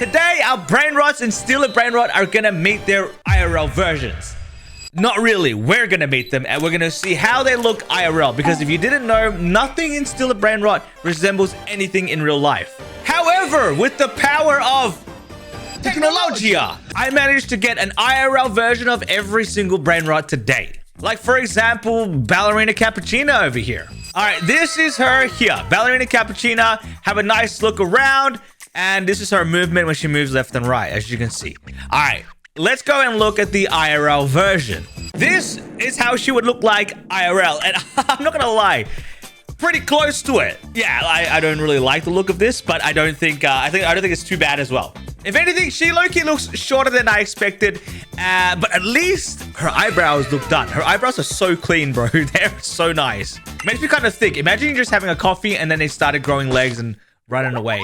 Today, our Brainrots and Stealer Brainrot are gonna meet their IRL versions. Not really, we're gonna meet them and we're gonna see how they look IRL, because if you didn't know, nothing in Stealer Brainrot resembles anything in real life. However, with the power of technology, I managed to get an IRL version of every single Brainrot today. Like, for example, Ballerina Cappuccina over here. All right, this is her here. Ballerina Cappuccina, have a nice look around, and this is her movement when she moves left and right, as you can see. All right, let's go and look at the IRL version. This is how she would look like IRL, and I'm not gonna lie, pretty close to it. Yeah, I don't really like the look of this, but I don't think it's too bad as well. If anything, she low-key looks shorter than I expected, but at least her eyebrows look done. Her eyebrows are so clean, bro. They're so nice. Makes me kind of think. Imagine you're just having a coffee and then they started growing legs and running away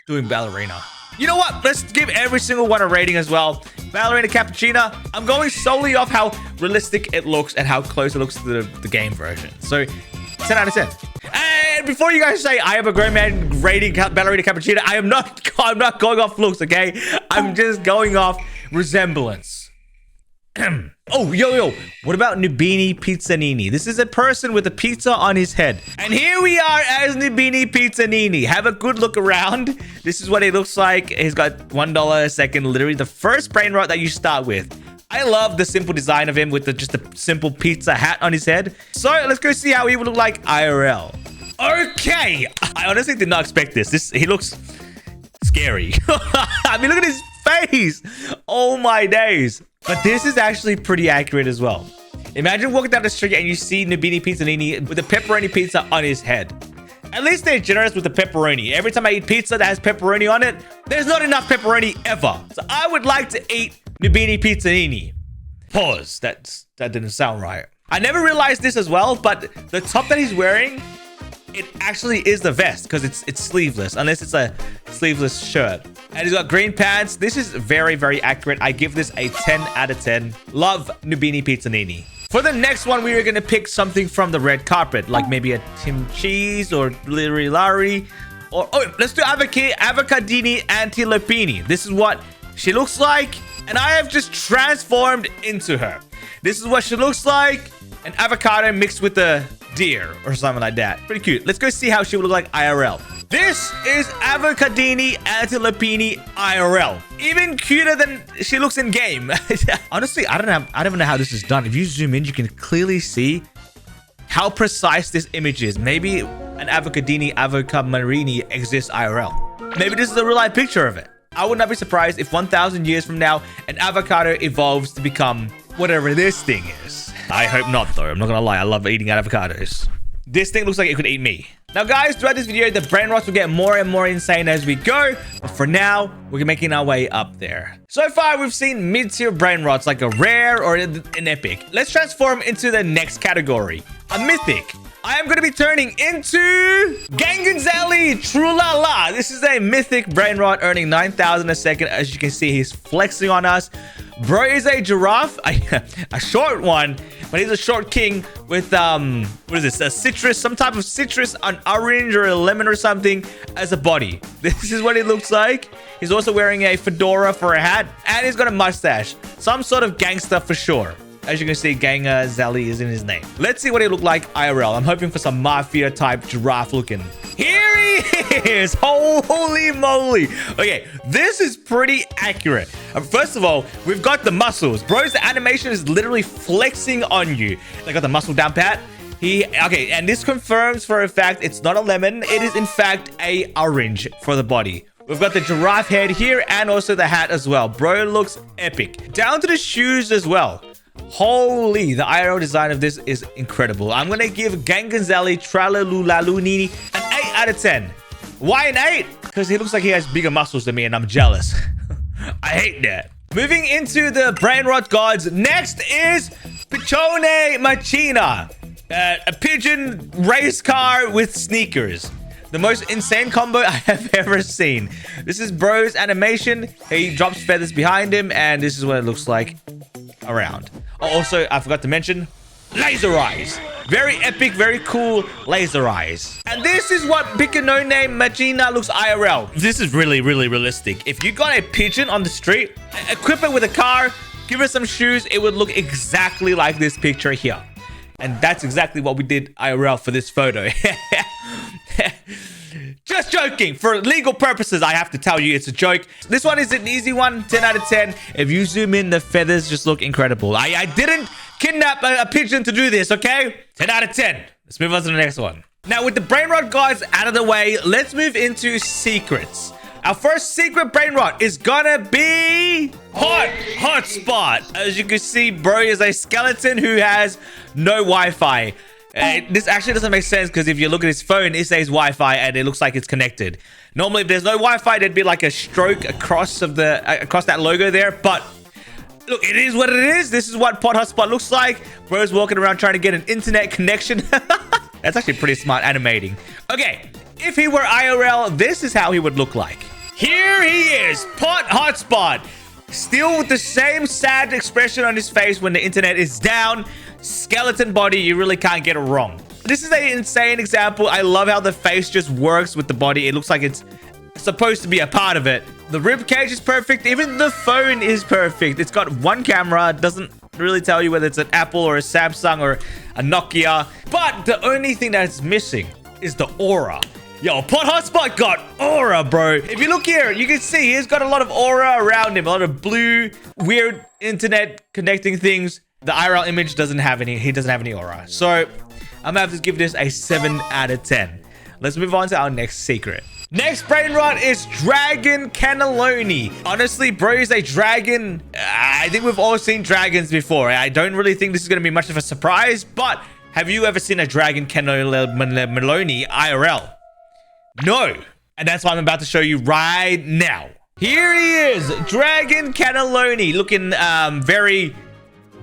doing ballerina. You know what? Let's give every single one a rating as well. Ballerina Cappuccina, I'm going solely off how realistic it looks and how close it looks to the game version. So, 10 out of 10. And before you guys say I have a grown man rating Ballerina Cappuccina, I'm not going off looks, okay? I'm just going off resemblance. Oh, yo. What about Nubini Pizzanini? This is a person with a pizza on his head. And here we are as Nubini Pizzanini. Have a good look around. This is what he looks like. He's got $1 a second. Literally the first Brainrot that you start with. I love the simple design of him with just a simple pizza hat on his head. So let's go see how he would look like IRL. Okay. I honestly did not expect this. He looks scary. I mean, look at his face. Oh my days. But this is actually pretty accurate as well. Imagine walking down the street and you see Nubini Pizzanini with a pepperoni pizza on his head. At least they're generous with the pepperoni. Every time I eat pizza that has pepperoni on it, there's not enough pepperoni ever. So I would like to eat Nubini Pizzanini. Pause. That didn't sound right. I never realized this as well, but the top that he's wearing, it actually is the vest because it's sleeveless, unless it's a sleeveless shirt. And he's got green pants. This is very, very accurate. I give this a 10 out of 10. Love Nubini Pizzanini. For the next one, we are going to pick something from the red carpet, like maybe a Tim Cheese or Liri Lari. Or, oh, let's do Avocadini Antilopini. This is what she looks like. And I have just transformed into her. This is what she looks like. An avocado mixed with a deer or something like that. Pretty cute. Let's go see how she would look like IRL. This is Avocadini Antilopini IRL. Even cuter than she looks in game. Honestly, I don't even know how this is done. If you zoom in, you can clearly see how precise this image is. Maybe an Avocadini Avocamarini exists IRL. Maybe this is a real life picture of it. I would not be surprised if 1,000 years from now, an avocado evolves to become whatever this thing is. I hope not, though. I'm not gonna lie. I love eating avocados. This thing looks like it could eat me. Now, guys, throughout this video, the Brainrots will get more and more insane as we go. But for now, we're making our way up there. So far, we've seen mid-tier Brainrots, like a rare or an epic. Let's transform into the next category, a mythic. I am going to be turning into Ganganzali Trulala. This is a mythic Brainrot earning 9,000 a second. As you can see, he's flexing on us. Bro is a giraffe, a short one, but he's a short king with, what is this? A citrus, some type of citrus, an orange or a lemon or something as a body. This is what it looks like. He's also wearing a fedora for a hat, and he's got a mustache. Some sort of gangster for sure. As you can see, Ganganzali is in his name. Let's see what he look like IRL. I'm hoping for some mafia type giraffe looking. Here he is. Holy moly. Okay, this is pretty accurate. First of all, we've got the muscles. Bros, the animation is literally flexing on you. They got the muscle down pat. Okay, and this confirms for a fact it's not a lemon. It is in fact a orange for the body. We've got the giraffe head here and also the hat as well. Bro looks epic. Down to the shoes as well. Holy, the IRL design of this is incredible. I'm going to give Ganganzali Tralalulalunini an 8 out of 10. Why an 8? Because he looks like he has bigger muscles than me and I'm jealous. I hate that. Moving into the Brainrot gods, next is Pichone Machina. A pigeon race car with sneakers. The most insane combo I have ever seen. This is Bro's animation. He drops feathers behind him and this is what it looks like around. Oh, also, I forgot to mention laser eyes. Very epic, very cool laser eyes. And this is what Pick a No Name Magina looks IRL. This is really, really realistic. If you got a pigeon on the street, equip it with a car, give it some shoes, it would look exactly like this picture here. And that's exactly what we did IRL for this photo. Just joking. For legal purposes, I have to tell you it's a joke. This one is an easy one. 10 out of 10. If you zoom in, the feathers just look incredible. I didn't kidnap a pigeon to do this, okay? 10 out of 10. Let's move on to the next one. Now, with the Brainrot guys out of the way, let's move into secrets. Our first secret Brainrot is gonna be hotspot. As you can see, bro is a skeleton who has no Wi-Fi. This actually doesn't make sense because if you look at his phone, it says Wi-Fi and it looks like it's connected. Normally, if there's no Wi-Fi, there'd be like a stroke across that logo there. But look, it is what it is. This is what Pod Hotspot looks like. Bro's walking around trying to get an internet connection. That's actually pretty smart animating. Okay, if he were IRL, this is how he would look like. Here he is, Pod Hotspot. Still with the same sad expression on his face when the internet is down. Skeleton body, you really can't get it wrong. This is an insane example. I love how the face just works with the body. It looks like it's supposed to be a part of it. The rib cage is perfect. Even the phone is perfect. It's got one camera. It doesn't really tell you whether it's an Apple or a Samsung or a Nokia. But the only thing that's missing is the aura. Yo, Pod Hotspot got aura, bro. If you look here, you can see he's got a lot of aura around him. A lot of blue, weird internet connecting things. The IRL image doesn't have any. He doesn't have any aura. So I'm gonna have to give this a 7 out of 10. Let's move on to our next secret. Next Brainrot is Dragon Cannelloni. Honestly, bro is a dragon. I think we've all seen dragons before. I don't really think this is gonna be much of a surprise, but have you ever seen a Dragon Cannelloni IRL? No. And that's what I'm about to show you right now. Here he is, Dragon Cannelloni, looking very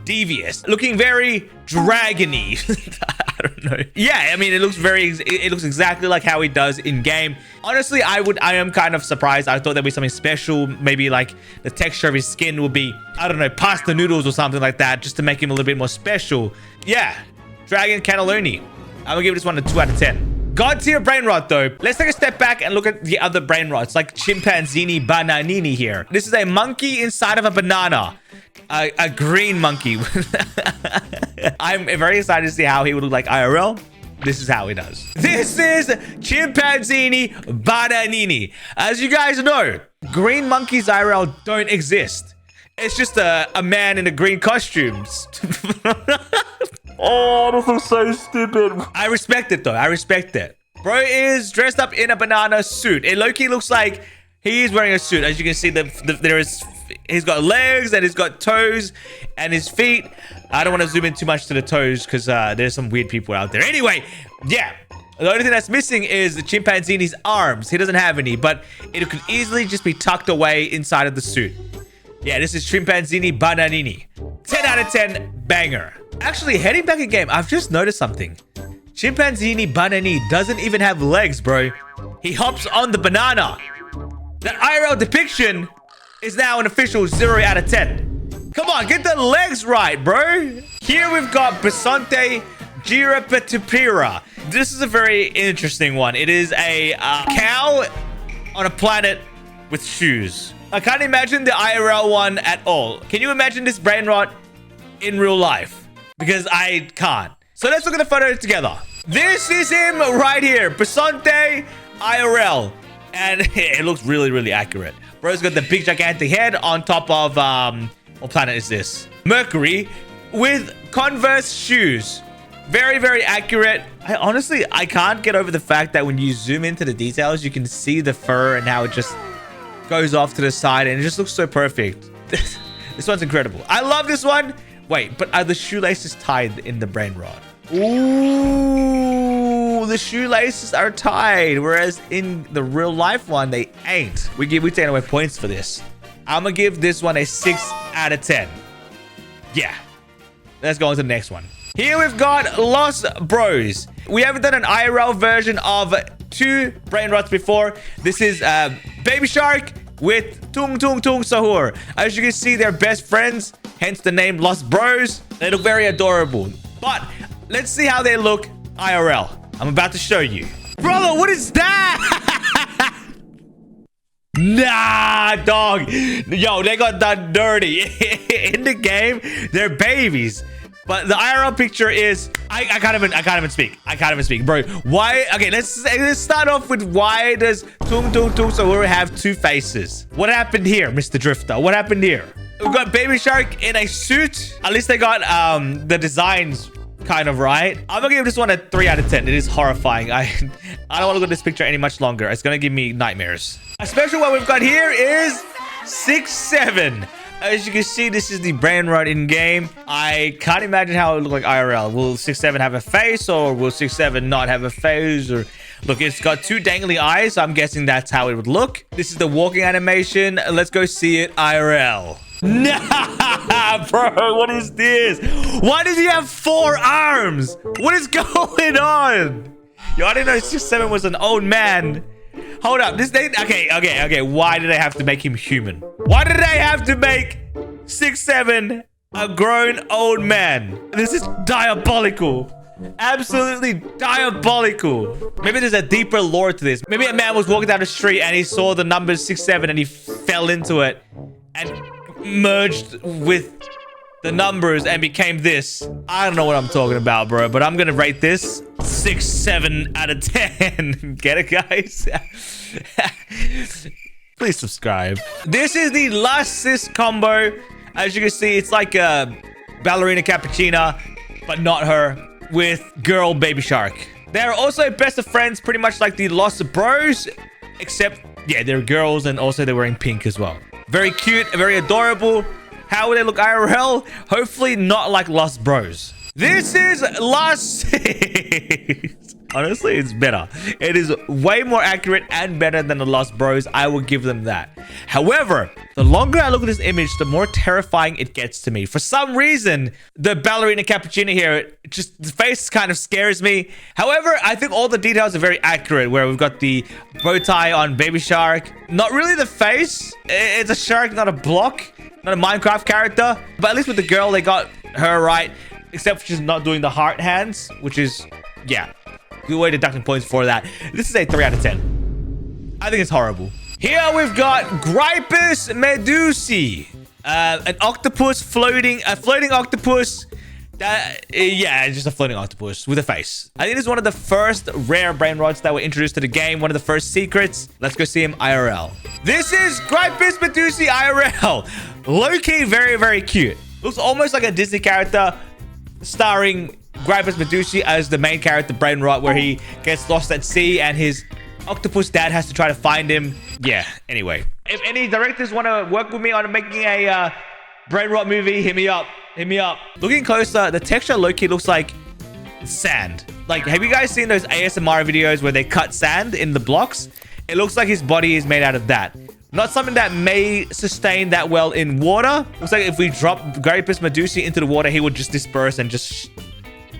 devious, looking very dragony. I don't know. Yeah, I mean, it looks exactly like how he does in game. Honestly, I am kind of surprised. I thought there'd be something special. Maybe like the texture of his skin would be, I don't know, pasta noodles or something like that, just to make him a little bit more special. Yeah, Dragon Cannelloni. I'm gonna give this one a 2 out of 10. God tier Brainrot though. Let's take a step back and look at the other Brainrots, like Chimpanzini Bananini here. This is a monkey inside of a banana. A green monkey. I'm very excited to see how he would look like IRL. This is how he does. This is Chimpanzini Bananini. As you guys know, green monkeys IRL don't exist. It's just a man in a green costumes. Oh, this is so stupid. I respect it though. I respect it. Bro is dressed up in a banana suit. It low-key looks like he's wearing a suit. As you can see, he's got legs and he's got toes and his feet. I don't want to zoom in too much to the toes because there's some weird people out there. Anyway, yeah. The only thing that's missing is the chimpanzee's arms. He doesn't have any, but it could easily just be tucked away inside of the suit. Yeah, this is Chimpanzini Bananini. 10 out of 10 banger. Actually, heading back in game, I've just noticed something. Chimpanzini Bananini doesn't even have legs, bro. He hops on the banana. That IRL depiction is now an official 0 out of 10. Come on, get the legs right, bro. Here we've got Bisonte Girapatipira. This is a very interesting one. It is a cow on a planet with shoes. I can't imagine the IRL one at all. Can you imagine this Brainrot in real life? Because I can't. So let's look at the photo together. This is him right here. Bisonte IRL. And it looks really, really accurate. Bro's got the big gigantic head on top of, what planet is this? Mercury with Converse shoes. Very, very accurate. Honestly, I can't get over the fact that when you zoom into the details, you can see the fur and how it just goes off to the side and it just looks so perfect. This one's incredible. I love this one. Wait, but are the shoelaces tied in the Brainrot? Ooh, the shoelaces are tied, whereas in the real life one, they ain't. We taking away points for this. I'm gonna give this one a 6 out of 10. Yeah. Let's go on to the next one. Here we've got Los Bros. We haven't done an IRL version of 2 Brainrots before. This is Baby Shark with Tung Tung Tung Sahur. As you can see, they're best friends, hence the name Los Bros. They look very adorable. But Let's see how they look IRL. I'm about to show you. Brother, what is that? Nah, dog. Yo, they got done dirty. In the game, they're babies. But the IRL picture is... I can't even speak. Bro, why... Okay, let's start off with why does Tung Tung Tung Sahura have two faces? What happened here, Mr. Drifter? What happened here? We've got Baby Shark in a suit. At least they got the designs kind of right. I'm gonna give this one a 3 out of 10. It is horrifying. I don't want to look at this picture any much longer. It's gonna give me nightmares. A special one we've got here is 6-7. As you can see, this is the Brainrot in game. I can't imagine how it would look like IRL. Will 6-7 have a face, or will 6-7 not have a face? Or look, it's got two dangly eyes, so I'm guessing that's how it would look. This is the walking animation. Let's go see it IRL. Nah, bro, what is this? Why does he have 4 arms? What is going on? Yo, I didn't know 6-7 was an old man. Hold up, this thing. Okay. Why did they have to make him human? Why did they have to make 6-7 a grown old man? This is diabolical. Absolutely diabolical. Maybe there's a deeper lore to this. Maybe a man was walking down the street and he saw the numbers 6-7 and he fell into it and merged with the numbers and became this. I don't know what I'm talking about, bro, but I'm gonna rate this 6-7 out of 10. Get it, guys? Please subscribe. This is the last sis combo. As you can see, it's like a ballerina cappuccina, but not her, with girl Baby Shark. They're also best of friends, pretty much like the Lost Bros, except, yeah, they're girls and also they're wearing pink as well. Very cute, very adorable. How would they look IRL? Hopefully not like Lost Bros. This is Lost Sis. Honestly, it's better. It is way more accurate and better than the Lost Bros. I will give them that. However, the longer I look at this image, the more terrifying it gets to me. For some reason, the ballerina cappuccino here, just the face kind of scares me. However, I think all the details are very accurate, where we've got the bow tie on Baby Shark. Not really the face. It's a shark, not a block. Not a Minecraft character. But at least with the girl, they got her right. Except for she's not doing the heart hands, which is, yeah. Good way deducting points for that. This is a 3 out of 10. I think it's horrible. Here we've got Gripus Medusa. An octopus floating, a floating octopus. Yeah, just a floating octopus with a face. I think this is one of the first rare Brainrots that were introduced to the game. One of the first secrets. Let's go see him IRL. This is Gripus Medusa IRL. Low-key, very, very cute. Looks almost like a Disney character starring Gripus Medusa as the main character, Brainrot, where he gets lost at sea and his octopus dad has to try to find him. Yeah, anyway. If any directors want to work with me on making a Brainrot movie, hit me up. Hit me up. Looking closer, the texture low-key looks like sand. Like, have you guys seen those ASMR videos where they cut sand in the blocks? It looks like his body is made out of that. Not something that may sustain that well in water. Looks like if we drop Gripus Medusa into the water, he would just disperse and just,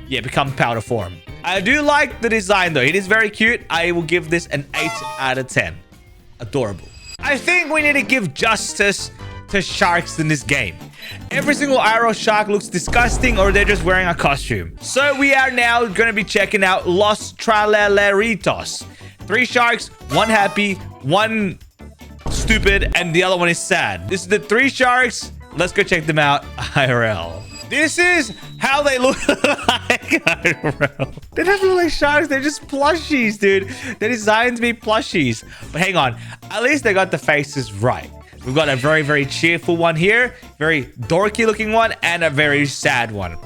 yeah, become powder form. I do like the design, though. It is very cute. I will give this an 8 out of 10. Adorable. I think we need to give justice to sharks in this game. Every single IRL shark looks disgusting, or they're just wearing a costume. So we are now going to be checking out Los Traleleritos. 3 sharks, 1 happy, 1 stupid, and the other one is sad. This is the 3 sharks. Let's go check them out IRL. This is how they look like IRL. They don't look like sharks. They're just plushies, dude. They're designed to be plushies. But hang on. At least they got the faces right. We've got a very, very cheerful one here. Very dorky looking one. And a very sad one.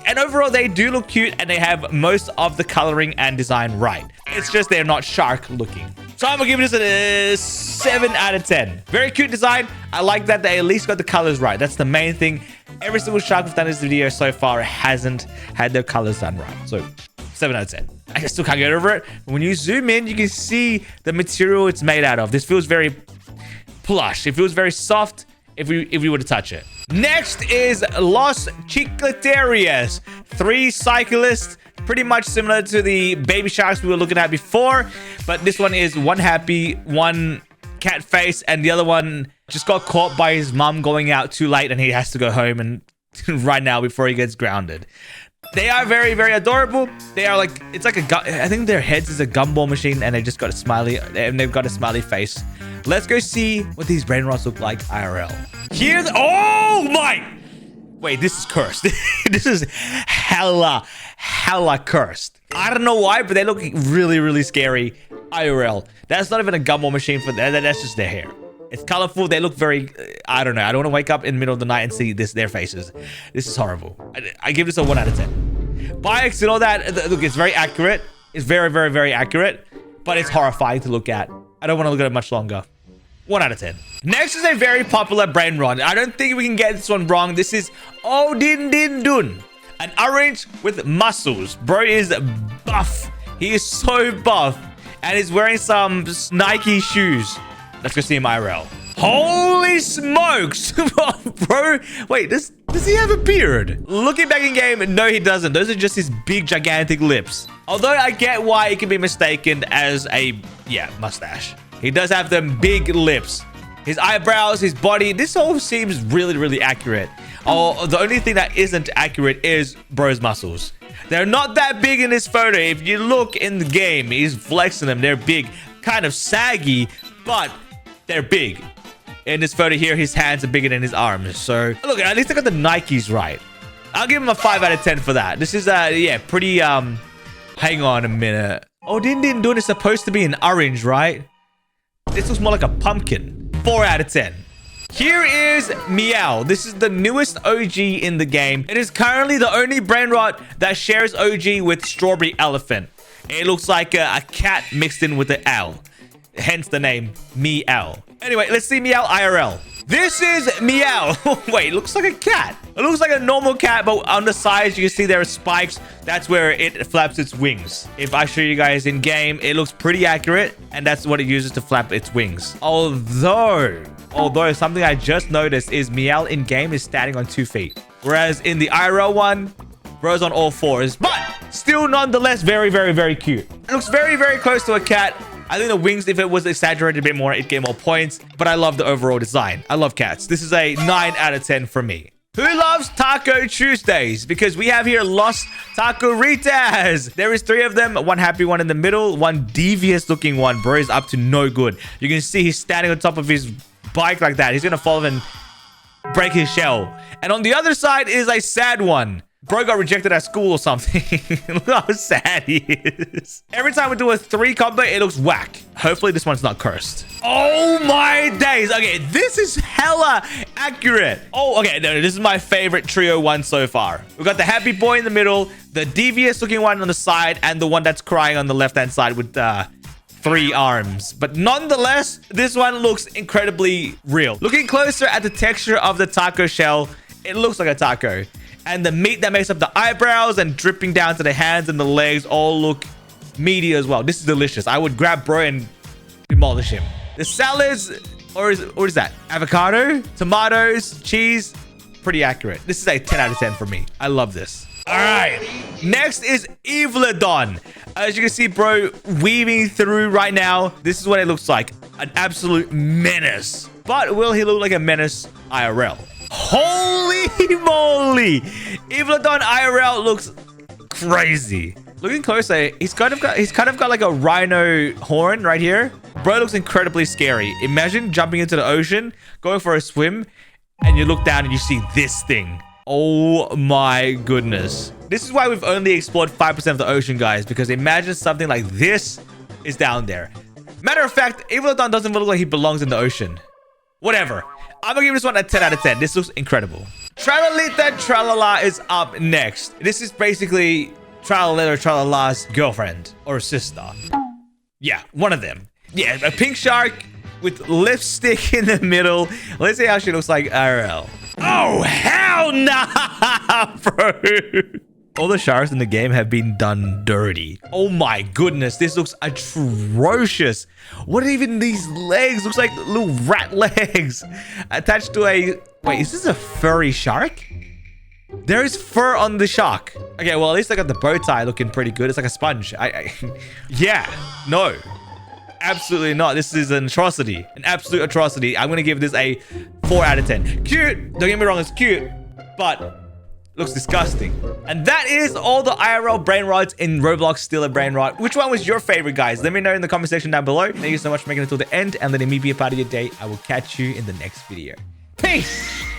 And overall, they do look cute. And they have most of the coloring and design right. It's just they're not shark looking. So I'm going to give this a 7 out of 10. Very cute design. I like that they at least got the colors right. That's the main thing. Every single shark we've done in this video so far hasn't had their colors done right. So 7 out of 10. I still can't get over it. When you zoom in, you can see the material it's made out of. This feels very plush. It feels very soft if we were to touch it. Next is Los Chicletarias. 3 cyclists. Pretty much similar to the baby sharks we were looking at before. But this one is 1 happy, 1 cat face, and the other one just got caught by his mum going out too late and he has to go home and right now before he gets grounded. They are very, very adorable. They are like, it's like I think their heads is a gumball machine and they just got a smiley, and they've got a smiley face. Let's go see what these brain rots look like IRL. Oh my! Wait, this is cursed. This is hella cursed. I don't know why, but they look really, really scary IRL. That's not even a gumball machine for them. That's just their hair. It's colorful. They look very, I don't know. I don't want to wake up in the middle of the night and see their faces. This is horrible. I give this a 1 out of 10. Bikes and all that. Look, it's very accurate. It's very, very, very accurate. But it's horrifying to look at. I don't want to look at it much longer. 1 out of 10. Next is a very popular brain rot. I don't think we can get this one wrong. This is Dun. An orange with muscles. Bro is buff. He is so buff. And he's wearing some Nike shoes. Let's go see him IRL. Holy smokes. Bro, wait, does he have a beard? Looking back in game, no, he doesn't. Those are just his big, gigantic lips. Although I get why it can be mistaken as a, mustache. He does have them big lips. His eyebrows, his body, this all seems really, really accurate. Oh, the only thing that isn't accurate is bro's muscles. They're not that big in this photo. If you look in the game, he's flexing them. They're big, kind of saggy, but they're big. In this photo here, his hands are bigger than his arms. So, look, at least I got the Nikes right. I'll give him a 5 out of 10 for that. This is, pretty, hang on a minute. Dun is supposed to be an orange, right? This looks more like a pumpkin. 4 out of 10. Here is Meow. This is the newest OG in the game. It is currently the only brain rot that shares OG with Strawberry Elephant. It looks like a cat mixed in with an L. Hence the name Meow. Anyway, let's see Meow IRL. This is Meow. Wait, it looks like a cat. It looks like a normal cat, but on the sides, you can see there are spikes. That's where it flaps its wings. If I show you guys in game, it looks pretty accurate, and that's what it uses to flap its wings. Although something I just noticed is Meow in game is standing on 2 feet. Whereas in the IRL one, bro's on all 4s, but still nonetheless very, very, very cute. It looks very, very close to a cat. I think the wings, if it was exaggerated a bit more, it'd get more points. But I love the overall design. I love cats. This is a 9 out of 10 for me. Who loves Taco Tuesdays? Because we have here Los Taco-ritas. There is 3 of them. 1 happy one in the middle. 1 devious looking one. Bro is up to no good. You can see he's standing on top of his bike like that. He's going to fall and break his shell. And on the other side is a sad one. Bro got rejected at school or something. Look how sad he is. Every time we do a 3 combo, it looks whack. Hopefully this one's not cursed. Oh my days. Okay, this is hella accurate. Oh, okay. No, this is my favorite trio one so far. We got the happy boy in the middle, the devious looking one on the side, and the one that's crying on the left-hand side with 3 arms. But nonetheless, this one looks incredibly real. Looking closer at the texture of the taco shell, it looks like a taco. And the meat that makes up the eyebrows and dripping down to the hands and the legs all look meaty as well. This is delicious. I would grab bro and demolish him. The salads, what is that? Avocado, tomatoes, cheese. Pretty accurate. This is a 10 out of 10 for me. I love this. All right. Next is Evladon. As you can see, bro, weaving through right now. This is what it looks like. An absolute menace. But will he look like a menace IRL? Holy moly! Evladon IRL looks crazy. Looking closer, he's kind of got like a rhino horn right here. Bro looks incredibly scary. Imagine jumping into the ocean, going for a swim, and you look down and you see this thing. Oh my goodness. This is why we've only explored 5% of the ocean, guys, because imagine something like this is down there. Matter of fact, Evladon doesn't look like he belongs in the ocean. Whatever. I'm gonna give this one a 10 out of 10. This looks incredible. Tralalita Tralala is up next. This is basically Tralalita Tralala's girlfriend or sister. Yeah, one of them. Yeah, a pink shark with lipstick in the middle. Let's see how she looks like IRL. Oh, hell nah, bro. All the sharks in the game have been done dirty. Oh my goodness, this looks atrocious. What are even these legs? Looks like little rat legs attached to a... Wait, is this a furry shark? There is fur on the shark. Okay, well, at least I got the bow tie looking pretty good. It's like a sponge. Yeah, no. Absolutely not. This is an atrocity. An absolute atrocity. I'm going to give this a 4 out of 10. Cute. Don't get me wrong, it's cute. But... Looks disgusting. And that is all the IRL brain rots in Roblox Steal a Brain Rot. Which one was your favorite, guys? Let me know in the comment section down below. Thank you so much for making it till the end and letting me be a part of your day. I will catch you in the next video. Peace!